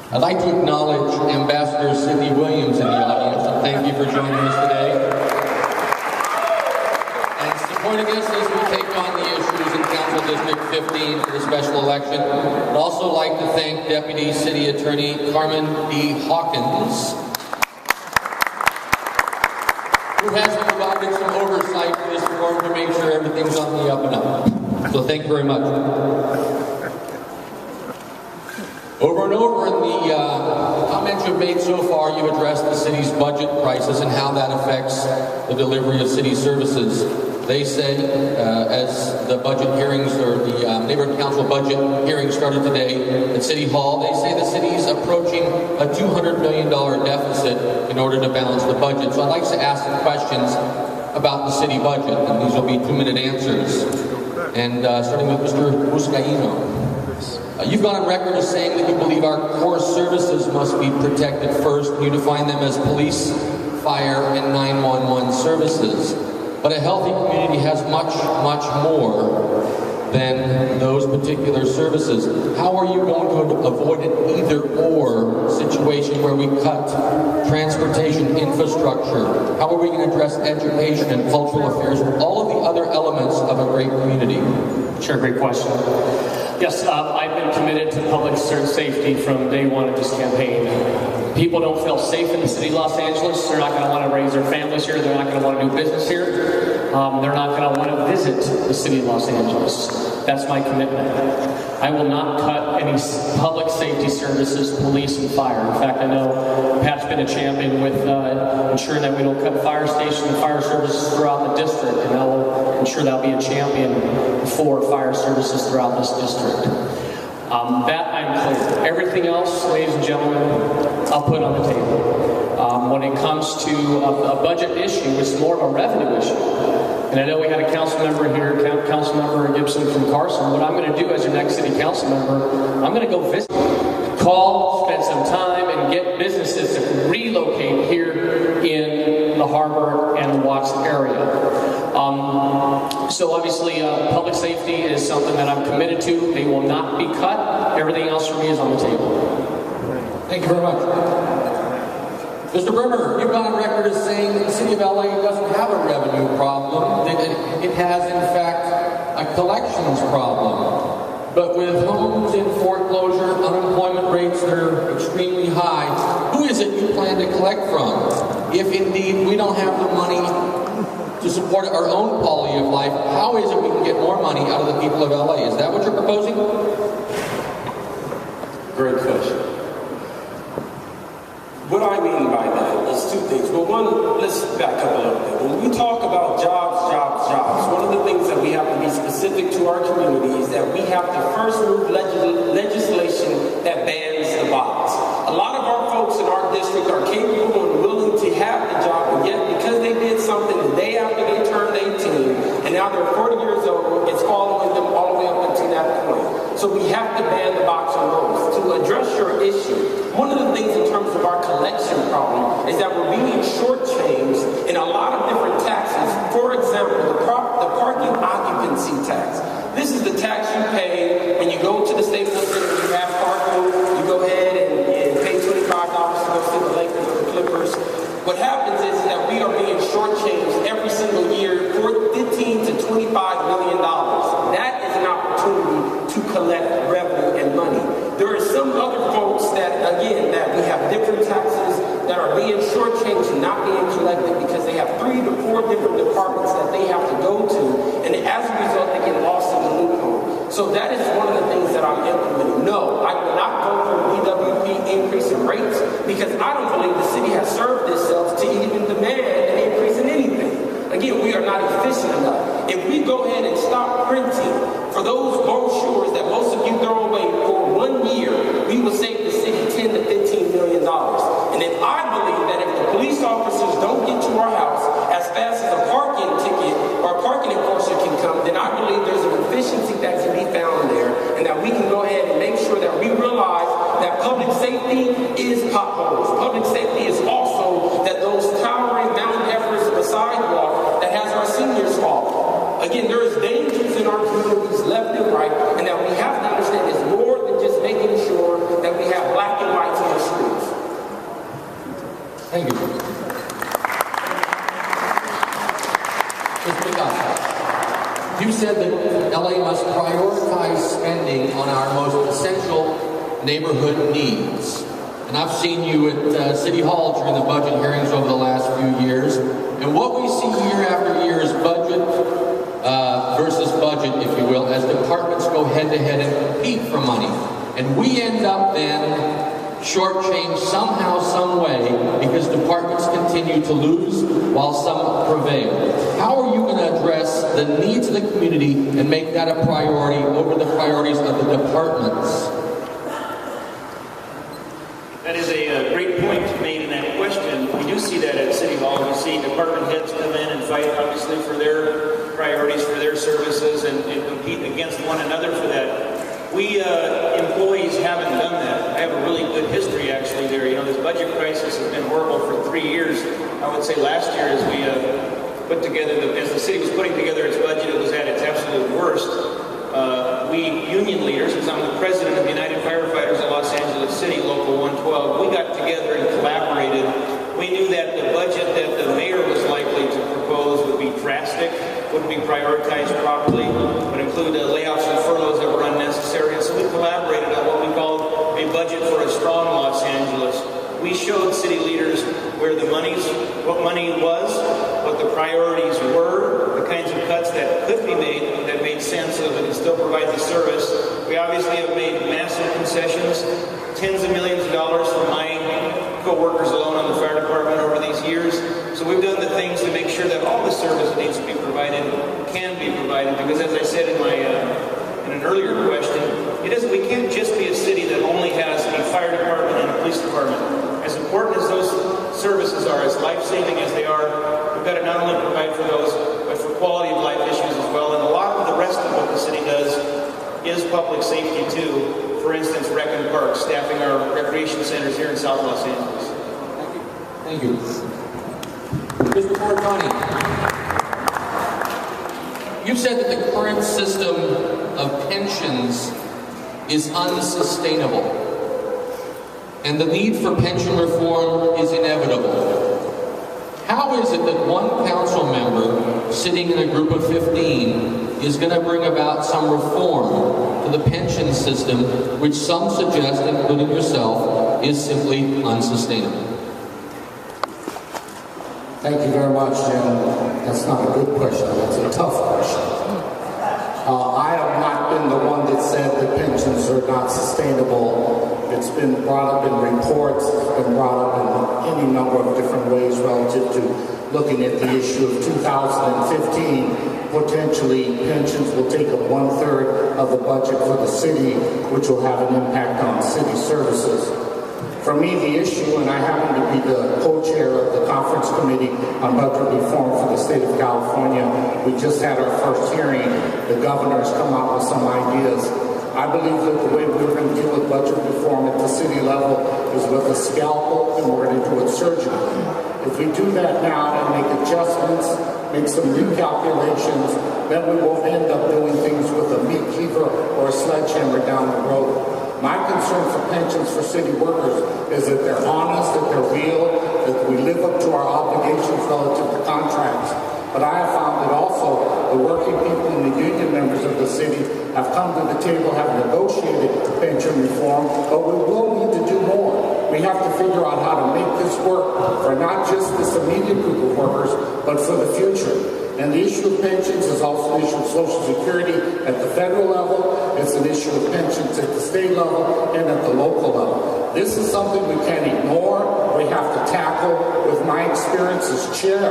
I'd like to acknowledge Ambassador Sidney Williams in the audience, and thank you for joining us today. And supporting us as we take on the issues in Council District 15 for the special election. I'd also like to thank Deputy City Attorney Carmen D. Hawkins, who has provided some oversight for this forum to make sure everything's on the up and up. So thank you very much. Over and over in the comments you've made so far, you've addressed the city's budget crisis and how that affects the delivery of city services. They say, as the budget hearings or the neighborhood council budget hearings started today at City Hall, they say the city is approaching a $200 million deficit in order to balance the budget. So I'd like to ask some questions about the city budget, and these will be 2-minute answers. And starting with Mr. Buscaino. You've gone on record as saying that you believe our core services must be protected first. You define them as police, fire, and 911 services. But a healthy community has much, much more than those particular services. How are you going to avoid an either-or situation where we cut transportation infrastructure? How are we going to address education and cultural affairs, all of the other elements of a great community? Sure, great question. Yes, I've been committed to public safety from day one of this campaign. People don't feel safe in the city of Los Angeles. They're not going to want to raise their families here. They're not going to want to do business here. They're not going to want to visit the city of Los Angeles. That's my commitment. I will not cut any public safety services, police and fire. In fact, I know Pat's been a champion with ensuring that we don't cut fire stations and fire services throughout the district, and I will ensure that I'll be a champion for fire services throughout this district. That I'm clear. Everything else, ladies and gentlemen, I'll put on the table. When it comes to a budget issue, it's more of a revenue issue. And I know we had a council member here, Councilmember Gibson from Carson. What I'm going to do as your next city council member, I'm going to go visit, call, spend some time, and get businesses to relocate here in the Harbor and the Watts area. So obviously, public safety is something that I'm committed to. They will not be cut. Everything else for me is on the table. Thank you very much. Mr. Bremer, you've gone on record as saying that the city of LA doesn't have a revenue problem. It has, in fact, a collections problem. But with homes in foreclosure, unemployment rates that are extremely high, who is it you plan to collect from? If indeed we don't have the money to support our own quality of life, how is it we can get more money out of the people of LA? Is that what you're proposing? Great question. What I mean by that is two things. Well, one, let's back up a little bit. When we talk about jobs, one of the things that we have to be specific to our community is that we have to first move legislation that bans the bots. A lot of our folks in our district are capable and willing to have the job, and yet because they did something the day after they turned 18, and now they're 40 years old, it's following them all the way up until that point. So we have to ban the bots on those. To address your issue, one of the things in terms of our collection problem is that we're being shortchanged in a lot of different taxes. For example, the parking occupancy tax. This is the tax you pay when you go to the Staples Center, you have parking, you go ahead and pay $25 to go see the Lakers or the Clippers. What happens is that we are being shortchanged every single year for $15 to $25 million. That is an opportunity to collect revenue and money. There are some other folks that, again, that we have different taxes that are being shortchanged and not being collected because they have 3 to 4 different departments that they have to go to, and as a result, they get lost in the loophole. So that is one of the things that I'm implementing. No, I will not go for a BWP increase in rates because I don't believe the city has served itself to even demand an increase in anything. Again, we are not efficient enough. If we go ahead and stop printing for those brochures that most of you throw away for 1 year, we will save the city $10 to $15 million. And if I believe that if the police officers don't get to our house as fast as a parking ticket or a parking enforcer can come, then I believe there's an efficiency that can be found there, and that we can go ahead and make sure that we realize that public safety is potholes. Public safety is also that those towering Mount Everest of a sidewalk that has our seniors fall. Again, there is dangers in our communities left and right, and that we have to understand is more than just making sure that we have black and white prioritize spending on our most essential neighborhood needs. And I've seen you at City Hall during the budget hearings over the last few years. And what we see year after year is budget versus budget, if you will, as departments go head to head and compete for money. And we end up then shortchanged somehow, some way, because departments continue to lose while some prevail. How are you going to address the needs of the community and make that a priority over the priorities of the departments? That is a great point made in that question. We do see that at City Hall. We see department heads come in and fight, obviously, for their priorities, for their services, and compete against one another for that. We employees haven't done that. I have a really good history, actually, there. You know, this budget crisis has been horrible for 3 years. I would say last year, as we put together, as the city was putting together its budget, it was at its absolute worst. We union leaders, as I'm the president of the United Firefighters of Los Angeles City, Local 112, we got together and collaborated. We knew that the budget that the mayor was likely to propose would be drastic, wouldn't be prioritized properly, would include layoffs and furloughs that were unnecessary. And so we collaborated on what we called a budget for a strong Los Angeles. We showed city leaders where the what money was, what the priorities were, the kinds of cuts that could be made that made sense so that we can still provide the service. We obviously have made massive concessions, tens of millions of dollars for my co-workers alone on the fire department over these years. So we've done the things to make sure that all the service that needs to be provided can be provided. Because as I said in my in an earlier question, we can't just be a city that only has a fire department and a police department. As important as those services are, as life-saving as they are, we've got to not only provide for those, but for quality of life issues as well. And a lot of the rest of what the city does is public safety too. For instance, rec and parks, staffing our recreation centers here in South Los Angeles. Thank you. Mr. Portani, you've said that the current system of pensions is unsustainable, and the need for pension reform is inevitable. How is it that one council member sitting in a group of 15 is going to bring about some reform to the pension system, which some suggest, including yourself, is simply unsustainable? Thank you very much, Jim. That's not a good question. That's a tough question. I have not been the one that said that pensions are not sustainable. It's been brought up in reports. It's been brought up in any number of different ways relative to looking at the issue of 2015. Potentially, pensions will take up 1/3 of the budget for the city, which will have an impact on city services. For me, the issue, and I happen to be the co-chair of the Conference Committee on Budget Reform for the state of California. We just had our first hearing. The governor has come out with some ideas. I believe that the way we're going to deal with budget reform at the city level is with a scalpel, and we're going to do it surgically. If we do that now and make adjustments, make some recalculations, then we won't end up doing things with a meat cleaver or a sledgehammer down the road. My concern for pensions for city workers is that they're honest, that they're real, that we live up to our obligations relative to contracts. But I have found that also the working people and the union members of the city have come to the table, have negotiated pension reform, but we will need to do more. We have to figure out how to make this work for not just this immediate group of workers, but for the future. And the issue of pensions is also an issue of Social Security at the federal level. It's an issue of pensions at the state level and at the local level. This is something we can't ignore. We have to tackle. With my experience as chair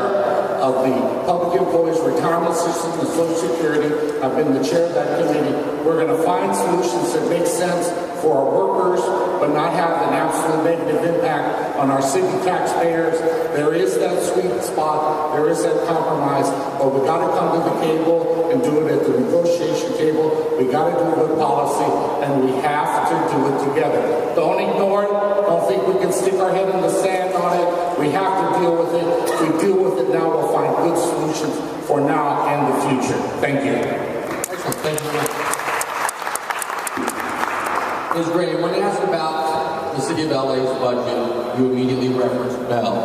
of the Public Employees Retirement System and Social Security, I've been the chair of that committee. We're going to find solutions that make sense for our workers, but not have an absolute negative impact on our city taxpayers. There is that sweet spot, there is that compromise, but we got to come to the table and do it at the negotiation table. We got to do good policy, and we have to do it together. Don't ignore it. Don't think we can stick our head in the sand on it. We have to deal with it. If we deal with it now, we'll find good solutions for now and the future. Thank you. Excellent. Thank you. Ms. Gray, when asked about the City of LA's budget, you immediately referenced Bell,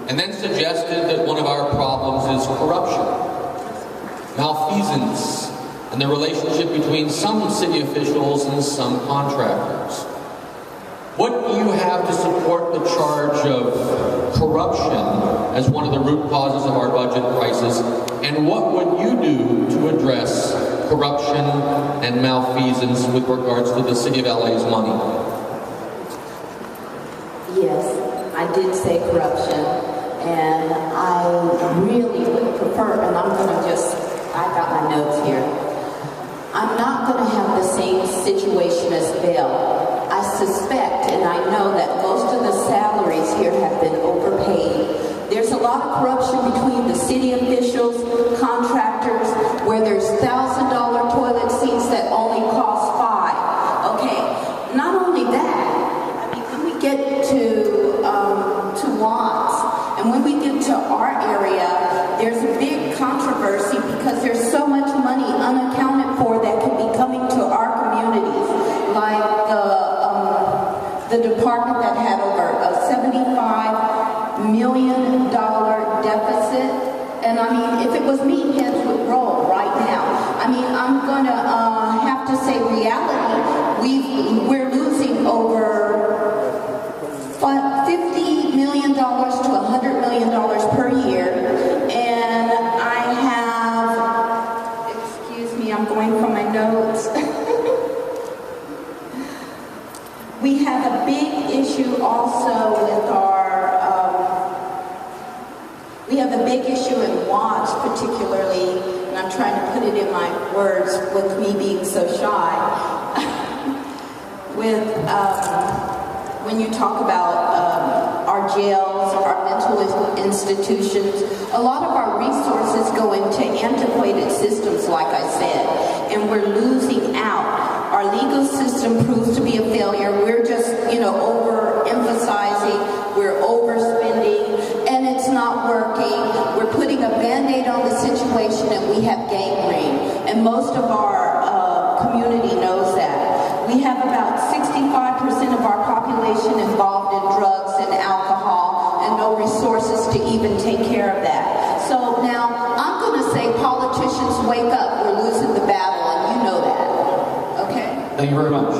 and then suggested that one of our problems is corruption, malfeasance, and the relationship between some city officials and some contractors. What do you have to support the charge of corruption as one of the root causes of our budget crisis? And what would you do to address corruption and malfeasance with regards to the City of LA's money? Yes, I did say corruption, and I really would prefer, and I got my notes here. I'm not going to have the same situation as Bill. I suspect, and I know that most of the salaries here have been overpaid. There's a lot of corruption between the city officials, contractors, where there's $1,000 toilet seats that only cost $5. Okay, not only that, I mean, when we get to Watts, and when we get to our area, there's a big controversy because there's so much money unaccounted for that could be coming to our communities, like the department that had over a $75 million deficit. And I mean, if it was me, heads would roll right now. I mean, I'm gonna have to say reality. We're losing over $50 million to $100 million per year. And I have, excuse me, I'm going from my notes. We have a big issue also with we have a big issue in Watts particularly, and I'm trying to put it in my words with me being so shy, with when you talk about our jails, our mental institutions, a lot of our resources go into antiquated systems, like I said, and we're losing out. Our legal system proves to be a failure. We're just, overemphasizing, we're overspending, and it's not working. We're putting a Band-Aid on the situation, and we have gangrene. And most of our community knows that. We have about 65% of our population involved in drugs and alcohol, and no resources to even take care of that. So now, I'm going to say politicians, wake up. We're losing the battle, and you know that. Okay? Thank you very much.